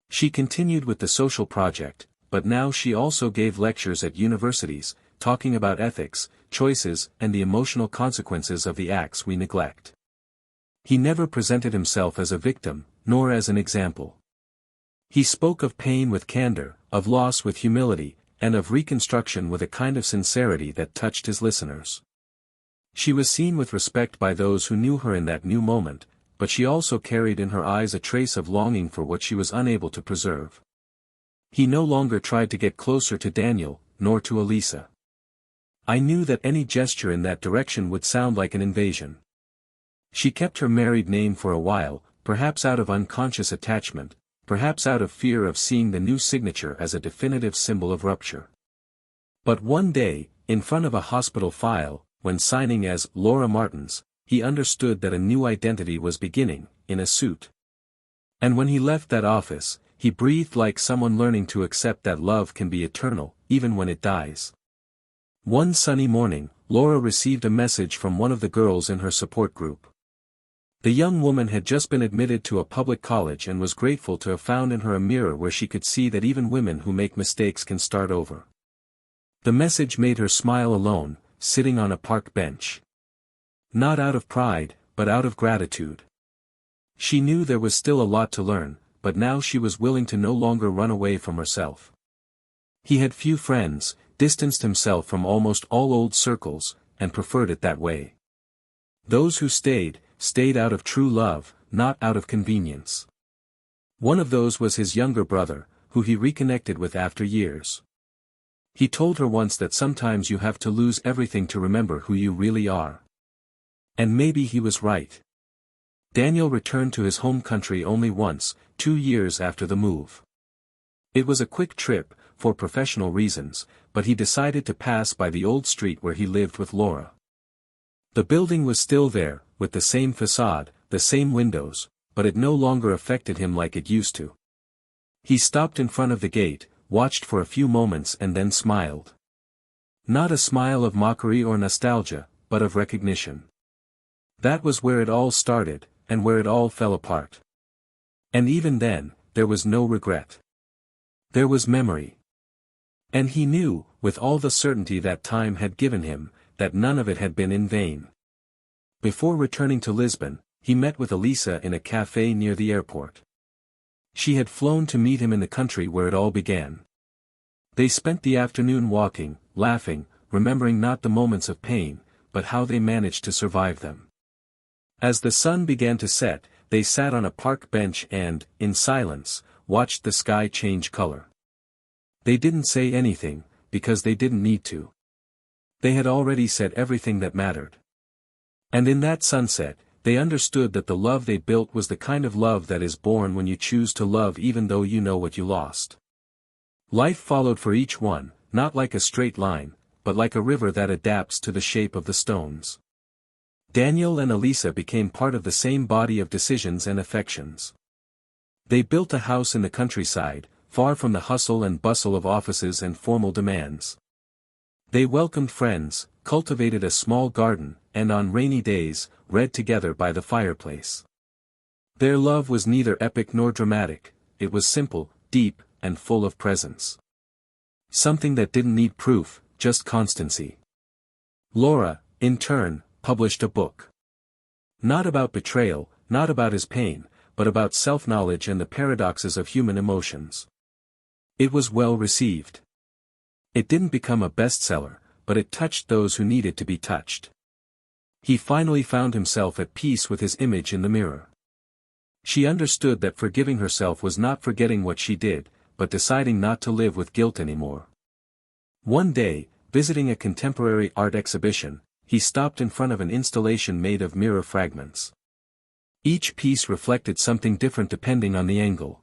She continued with the social project, but now she also gave lectures at universities, talking about ethics, choices, and the emotional consequences of the acts we neglect. He never presented himself as a victim, nor as an example. He spoke of pain with candor, of loss with humility, and of reconstruction with a kind of sincerity that touched his listeners. She was seen with respect by those who knew her in that new moment, but she also carried in her eyes a trace of longing for what she was unable to preserve. He no longer tried to get closer to Daniel, nor to Elisa. I knew that any gesture in that direction would sound like an invasion. She kept her married name for a while, perhaps out of unconscious attachment, perhaps out of fear of seeing the new signature as a definitive symbol of rupture. But one day, in front of a hospital file, when signing as Laura Martins, he understood that a new identity was beginning, in a suit. And when he left that office, he breathed like someone learning to accept that love can be eternal, even when it dies. One sunny morning, Laura received a message from one of the girls in her support group. The young woman had just been admitted to a public college and was grateful to have found in her a mirror where she could see that even women who make mistakes can start over. The message made her smile alone, sitting on a park bench. Not out of pride, but out of gratitude. She knew there was still a lot to learn, but now she was willing to no longer run away from herself. He had few friends, distanced himself from almost all old circles, and preferred it that way. Those who stayed out of true love, not out of convenience. One of those was his younger brother, who he reconnected with after years. He told her once that sometimes you have to lose everything to remember who you really are. And maybe he was right. Daniel returned to his home country only once, 2 years after the move. It was a quick trip, for professional reasons, but he decided to pass by the old street where he lived with Laura. The building was still there, with the same facade, the same windows, but it no longer affected him like it used to. He stopped in front of the gate, watched for a few moments and then smiled. Not a smile of mockery or nostalgia, but of recognition. That was where it all started, and where it all fell apart. And even then, there was no regret. There was memory. And he knew, with all the certainty that time had given him, that none of it had been in vain. Before returning to Lisbon, he met with Elisa in a café near the airport. She had flown to meet him in the country where it all began. They spent the afternoon walking, laughing, remembering not the moments of pain, but how they managed to survive them. As the sun began to set, they sat on a park bench and, in silence, watched the sky change color. They didn't say anything, because they didn't need to. They had already said everything that mattered. And in that sunset, they understood that the love they built was the kind of love that is born when you choose to love even though you know what you lost. Life followed for each one, not like a straight line, but like a river that adapts to the shape of the stones. Daniel and Elisa became part of the same body of decisions and affections. They built a house in the countryside, far from the hustle and bustle of offices and formal demands. They welcomed friends, cultivated a small garden, and on rainy days, read together by the fireplace. Their love was neither epic nor dramatic, it was simple, deep, and full of presence. Something that didn't need proof, just constancy. Laura, in turn, published a book. Not about betrayal, not about his pain, but about self-knowledge and the paradoxes of human emotions. It was well received. It didn't become a bestseller, but it touched those who needed to be touched. He finally found himself at peace with his image in the mirror. She understood that forgiving herself was not forgetting what she did, but deciding not to live with guilt anymore. One day, visiting a contemporary art exhibition, he stopped in front of an installation made of mirror fragments. Each piece reflected something different depending on the angle.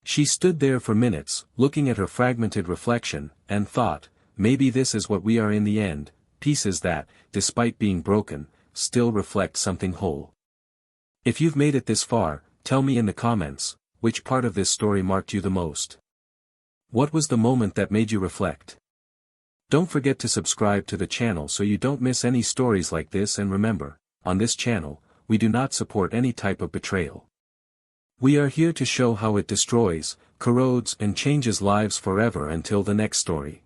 She stood there for minutes, looking at her fragmented reflection, and thought, maybe this is what we are in the end, pieces that, despite being broken, still reflect something whole. If you've made it this far, tell me in the comments, which part of this story marked you the most? What was the moment that made you reflect? Don't forget to subscribe to the channel so you don't miss any stories like this, and remember, on this channel, we do not support any type of betrayal. We are here to show how it destroys, corrodes and changes lives forever. Until the next story.